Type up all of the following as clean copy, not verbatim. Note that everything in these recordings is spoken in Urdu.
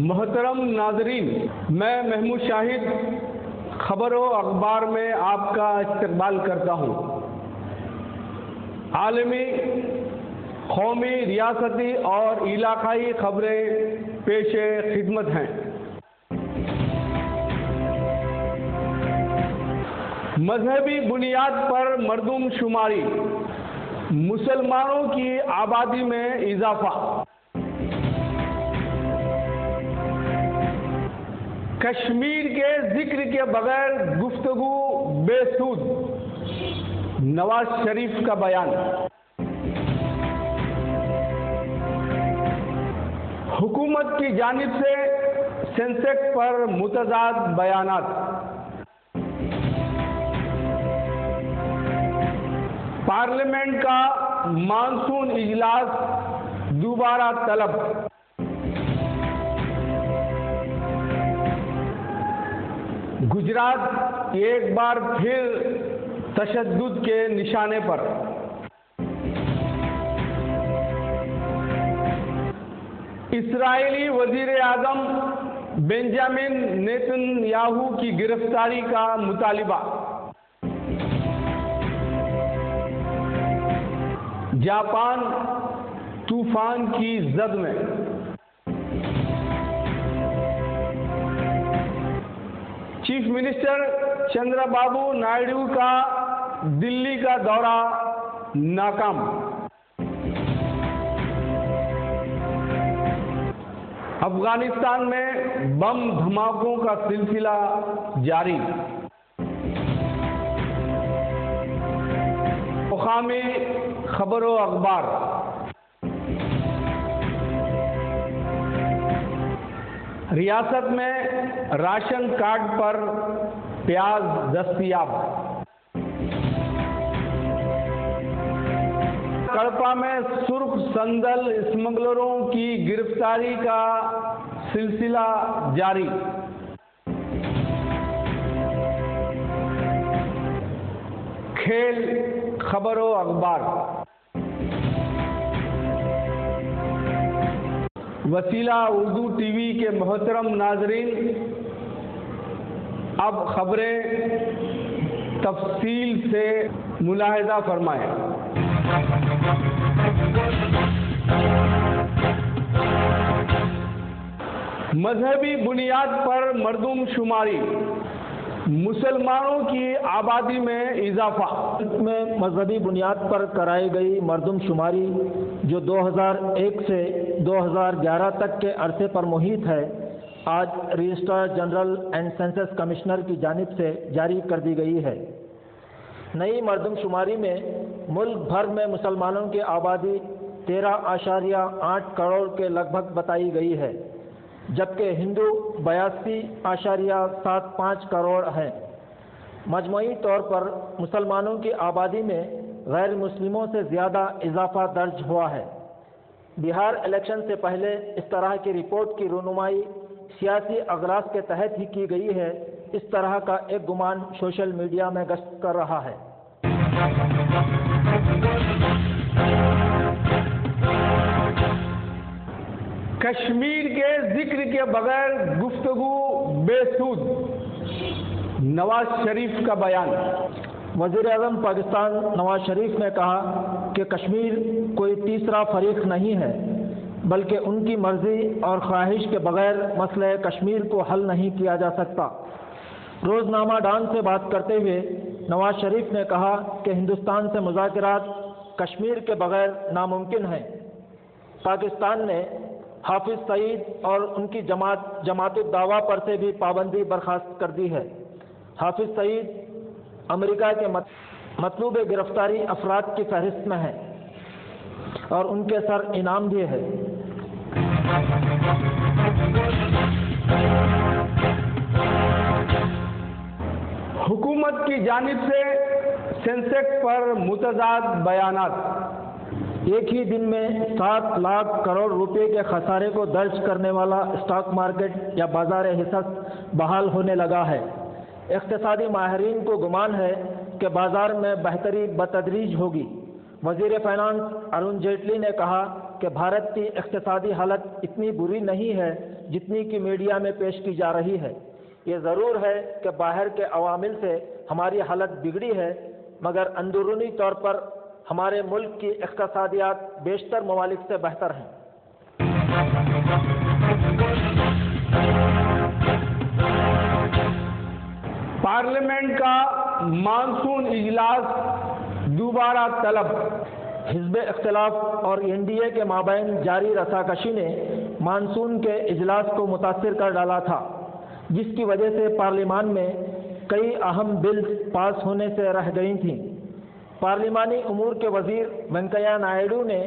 محترم ناظرین، میں محمود شاہد خبر و اخبار میں آپ کا استقبال کرتا ہوں۔ عالمی، قومی، ریاستی اور علاقائی خبریں پیش خدمت ہیں۔ مذہبی بنیاد پر مردم شماری، مسلمانوں کی آبادی میں اضافہ، کشمیر کے ذکر کے بغیر گفتگو بے سود، نواز شریف کا بیان۔ حکومت کی جانب سے سینسیکس پر متضاد بیانات۔ پارلیمنٹ کا مانسون اجلاس دوبارہ طلب۔ گجرات ایک بار پھر تشدد کے نشانے پر۔ اسرائیلی وزیر اعظم بنجامن نیتن یاہو کی گرفتاری کا مطالبہ۔ جاپان طوفان کی زد میں۔ چیف منسٹر چندرا بابو نائیڈو کا دلی کا دورہ ناکام۔ افغانستان میں بم دھماکوں کا سلسلہ جاری۔ مقامی خبر و اخبار۔ ریاست میں راشن کارڈ پر پیاز دستیاب۔ کڑپا میں سرخ صندل اسمگلروں کی گرفتاری کا سلسلہ جاری۔ کھیل خبر و اخبار۔ وسیلہ اردو ٹی وی کے محترم ناظرین، اب خبریں تفصیل سے ملاحظہ فرمائیں۔ مذہبی بنیاد پر مردم شماری، مسلمانوں کی آبادی میں اضافہ۔ میں مذہبی بنیاد پر کرائی گئی مردم شماری جو 2001 سے 2011 تک کے عرصے پر محیط ہے، آج registrar general and census commissioner کی جانب سے جاری کر دی گئی ہے۔ نئی مردم شماری میں ملک بھر میں مسلمانوں کی آبادی 13.8 کروڑ کے لگ بھگ بتائی گئی ہے، جبکہ ہندو 82.75 کروڑ ہیں۔ مجموعی طور پر مسلمانوں کی آبادی میں غیر مسلموں سے زیادہ اضافہ درج ہوا ہے۔ بہار الیکشن سے پہلے اس طرح کی رپورٹ کی رونمائی سیاسی اغراض کے تحت ہی کی گئی ہے، اس طرح کا ایک گمان سوشل میڈیا میں گشت کر رہا ہے۔ کشمیر کے ذکر کے بغیر گفتگو بے سود، نواز شریف کا بیان۔ وزیر اعظم پاکستان نواز شریف نے کہا کہ کشمیر کوئی تیسرا فریق نہیں ہے، بلکہ ان کی مرضی اور خواہش کے بغیر مسئلہ کشمیر کو حل نہیں کیا جا سکتا۔ روزنامہ ڈان سے بات کرتے ہوئے نواز شریف نے کہا کہ ہندوستان سے مذاکرات کشمیر کے بغیر ناممکن ہیں۔ پاکستان نے حافظ سعید اور ان کی جماعت الدعوہ پر سے بھی پابندی برخاست کر دی ہے۔ حافظ سعید امریکہ کے مطلوب گرفتاری افراد کی فہرست میں ہیں اور ان کے سر انعام بھی ہے۔ حکومت کی جانب سے سینسیکس پر متضاد بیانات۔ ایک ہی دن میں 7 لاکھ کروڑ روپے کے خسارے کو درج کرنے والا اسٹاک مارکیٹ یا بازار حصص بحال ہونے لگا ہے۔ اقتصادی ماہرین کو گمان ہے کہ بازار میں بہتری بتدریج ہوگی۔ وزیر فائنانس ارون جیٹلی نے کہا کہ بھارت کی اقتصادی حالت اتنی بری نہیں ہے جتنی کہ میڈیا میں پیش کی جا رہی ہے۔ یہ ضرور ہے کہ باہر کے عوامل سے ہماری حالت بگڑی ہے، مگر اندرونی طور پر ہمارے ملک کی اقتصادیات بیشتر ممالک سے بہتر ہیں۔ پارلیمنٹ کا مانسون اجلاس دوبارہ طلب۔ حزب اختلاف اور NDA کے مابین جاری رساکشی نے مانسون کے اجلاس کو متاثر کر ڈالا تھا، جس کی وجہ سے پارلیمان میں کئی اہم بلز پاس ہونے سے رہ گئی تھیں۔ پارلیمانی امور کے وزیر وینکیا نائیڈو نے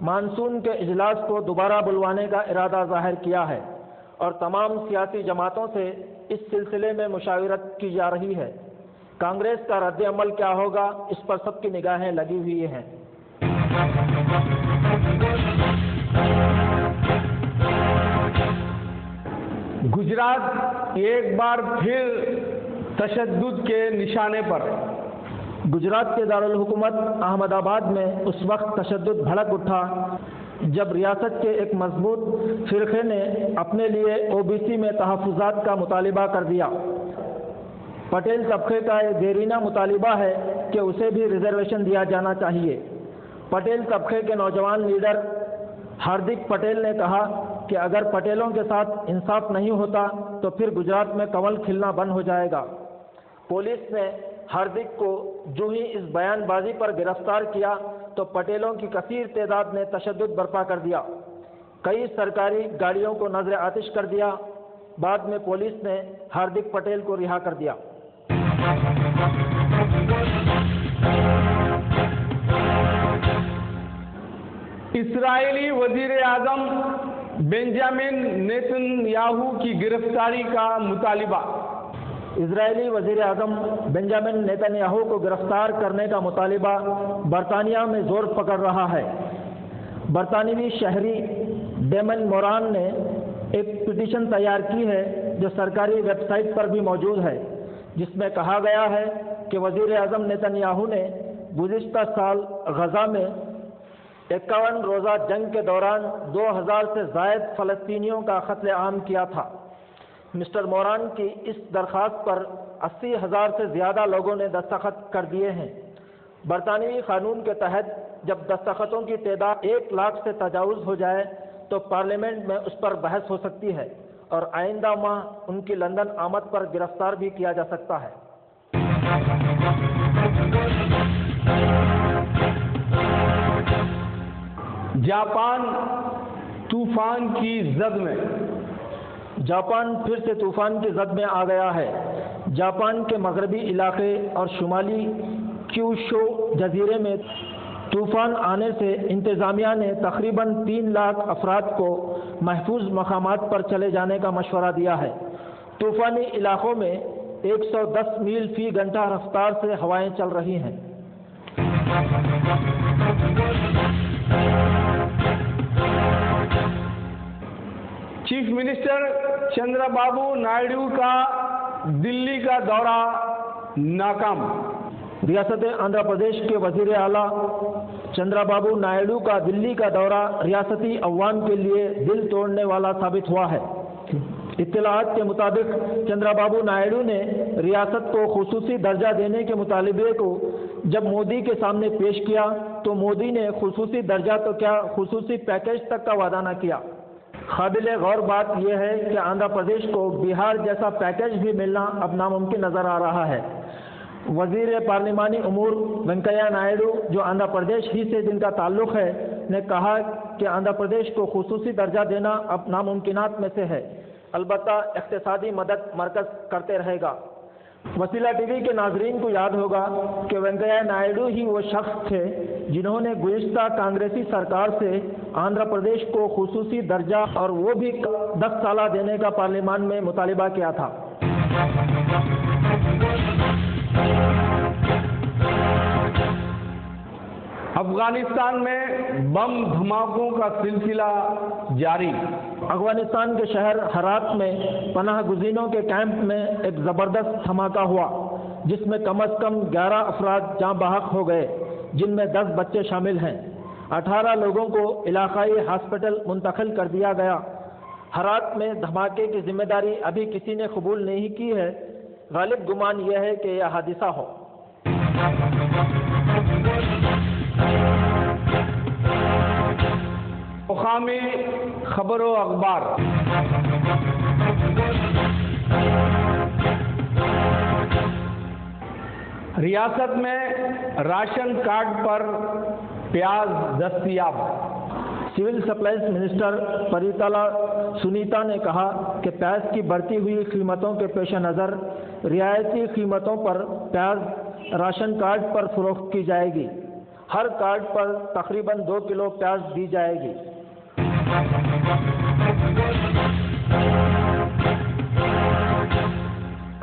مانسون کے اجلاس کو دوبارہ بلوانے کا ارادہ ظاہر کیا ہے اور تمام سیاسی جماعتوں سے اس سلسلے میں مشاورت کی جا رہی ہے۔ کانگریس کا رد عمل کیا ہوگا، اس پر سب کی نگاہیں لگی ہوئی ہیں۔ گجرات ایک بار پھر تشدد کے نشانے پر۔ گجرات کے دارالحکومت احمد آباد میں اس وقت تشدد بھڑک اٹھا جب ریاست کے ایک مضبوط فرقے نے اپنے لیے OBC میں تحفظات کا مطالبہ کر دیا۔ پٹیل طبقے کا یہ دیرینہ مطالبہ ہے کہ اسے بھی ریزرویشن دیا جانا چاہیے۔ پٹیل طبقے کے نوجوان لیڈر ہاردک پٹیل نے کہا کہ اگر پٹیلوں کے ساتھ انصاف نہیں ہوتا تو پھر گجرات میں کنول کھلنا بند ہو جائے گا۔ پولیس نے ہاردک کو جو ہی اس بیان بازی پر گرفتار کیا تو پٹیلوں کی کثیر تعداد نے تشدد برپا کر دیا۔ کئی سرکاری گاڑیوں کو نظر آتش کر دیا۔ بعد میں پولیس نے ہاردک پٹیل کو رہا کر دیا۔ اسرائیلی وزیر اعظم بنجامن نیتن یاہو کی گرفتاری کا مطالبہ۔ اسرائیلی وزیر اعظم بنجامن نیتن یاہو کو گرفتار کرنے کا مطالبہ برطانیہ میں زور پکڑ رہا ہے۔ برطانوی شہری ڈیمن موران نے ایک پٹیشن تیار کی ہے جو سرکاری ویب سائٹ پر بھی موجود ہے، جس میں کہا گیا ہے کہ وزیر اعظم نیتن یاہو نے گزشتہ سال غزہ میں 51 روزہ جنگ کے دوران 2000 سے زائد فلسطینیوں کا قتل عام کیا تھا۔ مسٹر موران کی اس درخواست پر 80,000 سے زیادہ لوگوں نے دستخط کر دیے ہیں۔ برطانوی قانون کے تحت جب دستخطوں کی تعداد 1 لاکھ سے تجاوز ہو جائے تو پارلیمنٹ میں اس پر بحث ہو سکتی ہے اور آئندہ ماہ ان کی لندن آمد پر گرفتار بھی کیا جا سکتا ہے۔ جاپان طوفان کی زد میں۔ جاپان پھر سے طوفان کی زد میں آ گیا ہے۔ جاپان کے مغربی علاقے اور شمالی کیوشو جزیرے میں طوفان آنے سے انتظامیہ نے تقریباً 3 لاکھ افراد کو محفوظ مقامات پر چلے جانے کا مشورہ دیا ہے۔ طوفانی علاقوں میں 110 میل فی گھنٹہ رفتار سے ہوائیں چل رہی ہیں۔ چیف منسٹر چندرا بابو نائیڈو کا دلی کا دورہ ناکام۔ ریاست آندھرا پردیش کے وزیر اعلیٰ چندرا بابو نائیڈو کا دلی کا دورہ ریاستی عوام کے لیے دل توڑنے والا ثابت ہوا ہے۔ اطلاعات کے مطابق چندرا بابو نائیڈو نے ریاست کو خصوصی درجہ دینے کے مطالبے کو جب مودی کے سامنے پیش کیا تو مودی نے خصوصی درجہ تو کیا خصوصی پیکیج تک کا وعدہ نہ کیا۔ قابل غور بات یہ ہے کہ آندھرا پردیش کو بہار جیسا پیکیج بھی ملنا اب ناممکن نظر آ رہا ہے۔ وزیر پارلیمانی امور وینکیا نائیڈو جو آندھرا پردیش ہی سے جن کا تعلق ہے نے کہا کہ آندھرا پردیش کو خصوصی درجہ دینا اب ناممکنات میں سے ہے، البتہ اقتصادی مدد مرکز کرتے رہے گا۔ وسیلہ ٹی وی کے ناظرین کو یاد ہوگا کہ وینکیا نائیڈو ہی وہ شخص تھے جنہوں نے گزشتہ کانگریسی سرکار سے آندھرا پردیش کو خصوصی درجہ اور وہ بھی 10 سالہ دینے کا پارلیمان میں مطالبہ کیا تھا۔ افغانستان میں بم دھماکوں کا سلسلہ جاری۔ افغانستان کے شہر ہرات میں پناہ گزینوں کے کیمپ میں ایک زبردست دھماکہ ہوا جس میں کم از کم 11 افراد جاں بحق ہو گئے، جن میں 10 بچے شامل ہیں۔ 18 لوگوں کو علاقائی ہاسپٹل منتقل کر دیا گیا۔ ہرات میں دھماکے کی ذمہ داری ابھی کسی نے قبول نہیں کی ہے، غالب گمان یہ ہے کہ یہ حادثہ ہو۔ مقامی خبر و اخبار۔ ریاست میں راشن کارڈ پر پیاز دستیاب۔ سول سپلائز منسٹر پریتالا سنیتا نے کہا کہ پیاز کی بڑھتی ہوئی قیمتوں کے پیش نظر رعایتی قیمتوں پر پیاز راشن کارڈ پر فروخت کی جائے گی۔ ہر کارڈ پر تقریباً 2 کلو پیاز دی جائے گی۔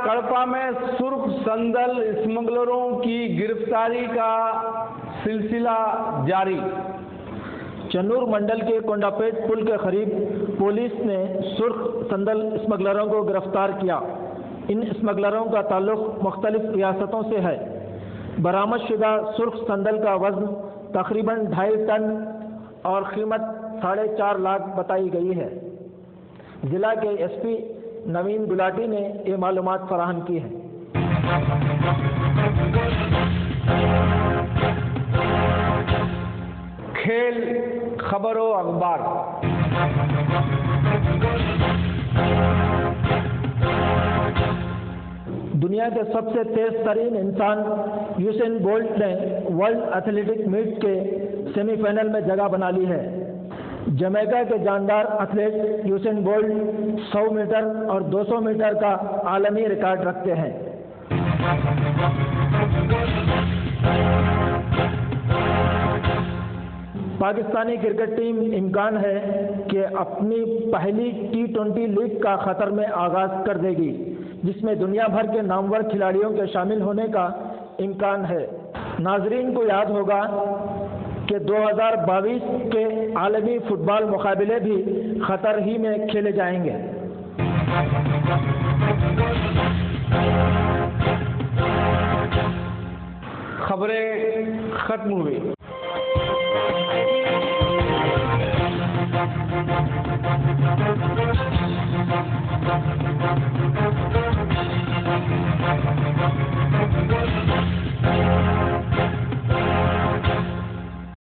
کڑپا میں سرخ صندل اسمگلروں کی گرفتاری کا سلسلہ جاری۔ چنور منڈل کے کونڈاپیٹ پل کے قریب پولیس نے سرخ صندل اسمگلروں کو گرفتار کیا۔ ان اسمگلروں کا تعلق مختلف ریاستوں سے ہے۔ برآمد شدہ سرخ صندل کا وزن تقریباً 2.5 ٹن اور قیمت 4.5 لاکھ بتائی گئی ہے۔ ضلع کے ایس پی نوین گلاٹی نے یہ معلومات فراہم کی ہے۔ کھیل خبر و اخبار۔ دنیا کے سب سے تیز ترین انسان یوسین بولٹ نے ورلڈ ایتھلیٹک میٹ کے سیمی فائنل میں جگہ بنا لی ہے۔ جمیکا کے جاندار ایتھلیٹ یوسین بولٹ 100 میٹر اور 200 میٹر کا عالمی ریکارڈ رکھتے ہیں۔ پاکستانی کرکٹ ٹیم امکان ہے کہ اپنی پہلی T20 لیگ کا قطر میں آغاز کر دے گی، جس میں دنیا بھر کے نامور کھلاڑیوں کے شامل ہونے کا امکان ہے۔ ناظرین کو یاد ہوگا کہ 2022 کے عالمی فٹ بال مقابلے بھی قطر ہی میں کھیلے جائیں گے۔ خبریں ختم ہوئی۔